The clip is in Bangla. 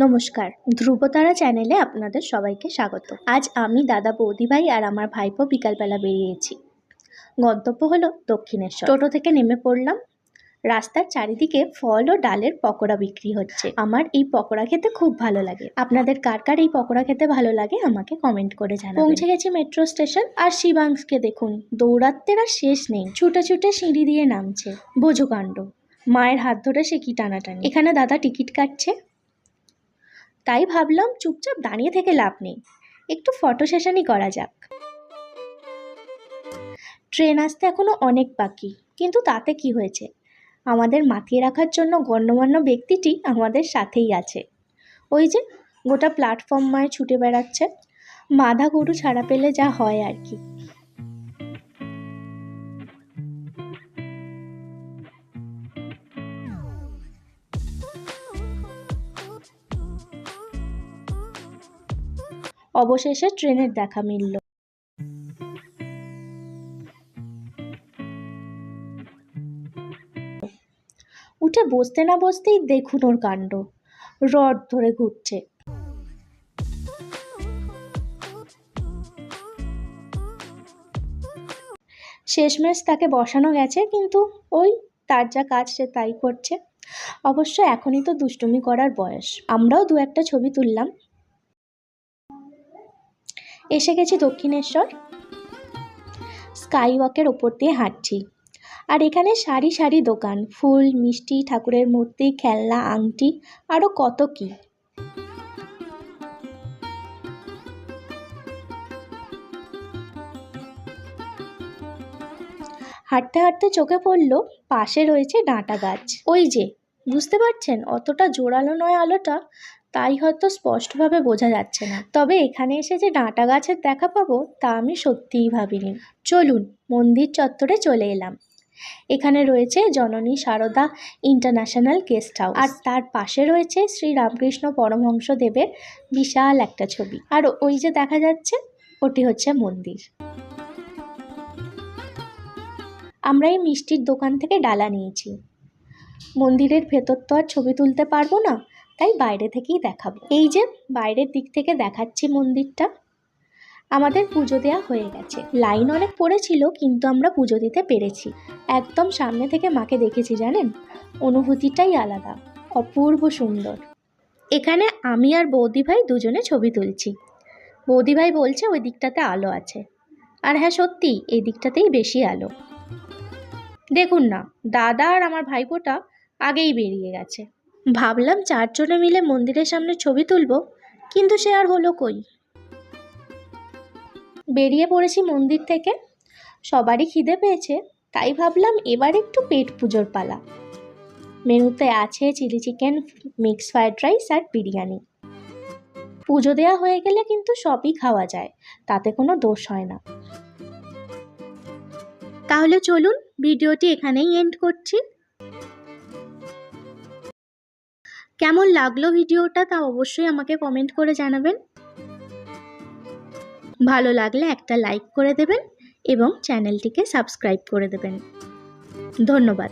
নমস্কার, ধ্রুবতারা চ্যানেলে আপনাদের সবাইকে স্বাগত। আজ আমি, দাদা, বৌদি ভাই আর আমার ভাইপো বিকালবেলা বেরিয়েছি। গন্তব্য হলো দক্ষিণেশ্বর। টোটো থেকে নেমে পড়লাম। রাস্তার চারিদিকে ফল ও ডালের পকোড়া বিক্রি হচ্ছে। আমার এই পকোড়া খেতে খুব ভালো লাগে। আপনাদের কার কার এই পকোড়া খেতে ভালো লাগে আমাকে কমেন্ট করে জানাবেন। পৌঁছে গেছি মেট্রো স্টেশন। আর শিবাংশকে দেখুন, দৌড়াত্মের আর শেষ নেই। ছুটে ছুটে সিঁড়ি দিয়ে নামছে। বোঝো কাণ্ড, মায়ের হাত ধরে সে কি টানাটানি। এখানে দাদা টিকিট কাটছে। তাই ভাবলাম চুপচাপ দাঁড়িয়ে থেকে লাভ নেই, একটু ফটো সেশনই করা যাক। ট্রেন আসতে এখনো অনেক বাকি, কিন্তু তাতে কি হয়েছে, আমাদের মাতিয়ে রাখার জন্য গণ্যমান্য ব্যক্তিটি আমাদের সাথেই আছে। ওই যে গোটা প্ল্যাটফর্মে ছুটে বেড়াচ্ছে, বাঁধা গরু ছাড়া পেলে যা হয় আর কি। অবশেষে ট্রেনের দেখা মিলল। উঠে বসতে না বসতেই দেখুন ওর কাণ্ড, রড ধরে ঘুরছে। শেষমেশ তাকে বসানো গেছে, কিন্তু ওই তার যা কাজ সে তাই করছে। অবশ্য এখনই তো দুষ্টুমি করার বয়স। আমরাও দু একটা ছবি তুললাম। এসে গেছি দক্ষিণেশ্বর। স্কাই ওয়াকের ওপর দিয়ে হাঁটছি, আর এখানে সারি সারি দোকান, ফুল, মিষ্টি, ঠাকুরের মূর্তি, খেলনা, আংটি, আরও কত কি। হাঁটতে হাঁটতে চোখে পড়ল পাশে রয়েছে ডাঁটা গাছ। ওই যে, বুঝতে পারছেন, অতটা জোরালো নয় আলোটা, তাই হয়তো স্পষ্টভাবে বোঝা যাচ্ছে না। তবে এখানে এসে যে ডাঁটা গাছের দেখা পাবো তা আমি সত্যিই ভাবিনি। চলুন, মন্দির চত্বরে চলে এলাম। এখানে রয়েছে জননী সারদা ইন্টারন্যাশনাল গেস্ট হাউস, আর তার পাশে রয়েছে শ্রী রামকৃষ্ণ পরমহংস দেবের বিশাল একটা ছবি। আর ওই যে দেখা যাচ্ছে, ওটি হচ্ছে মন্দির। আমরা এই মিষ্টির দোকান থেকে ডালা নিয়েছি। মন্দিরের ভেতর তো আর ছবি তুলতে পারবো না, তাই বাইরে থেকেই দেখাবো। এই যে বাইরের দিক থেকে দেখাচ্ছি মন্দিরটা। আমাদের পুজো দেওয়া হয়ে গেছে। লাইন অনেক পড়েছিল, কিন্তু আমরা পুজো দিতে পেরেছি। একদম সামনে থেকে মাকে দেখেছি, জানেন, অনুভূতিটাই আলাদা, অপূর্ব সুন্দর। এখানে আমি আর বৌদি ভাই দুজনে ছবি তুলছি। বৌদি ভাই বলছে ওই দিকটাতে আলো আছে, আর হ্যাঁ সত্যি, এই দিকটাতেই বেশি আলো। দেখুন না, দাদা আর আমার ভাইপোটা আগেই বেরিয়ে গেছে। ভাবলাম চারজনে মিলে মন্দিরের সামনে ছবি তুলব, কিন্তু সে আর হলো কই। বেরিয়ে পড়েছি মন্দির থেকে। সবারই খিদে পেয়েছে, তাই ভাবলাম এবার একটু পেট পুজোর পালা। মেনুতে আছে chilli chicken, mix fried rice আর বিরিয়ানি। পুজো দেওয়া হয়ে গেলে কিন্তু সবই খাওয়া যায়, তাতে কোনো দোষ হয় না। তাহলে চলুন, ভিডিওটি এখানেই এন্ড করছি। কেমন লাগলো ভিডিওটা তা অবশ্যই আমাকে কমেন্ট করে জানাবেন। ভালো লাগলে একটা লাইক করে দেবেন এবং চ্যানেলটিকে সাবস্ক্রাইব করে দেবেন। ধন্যবাদ।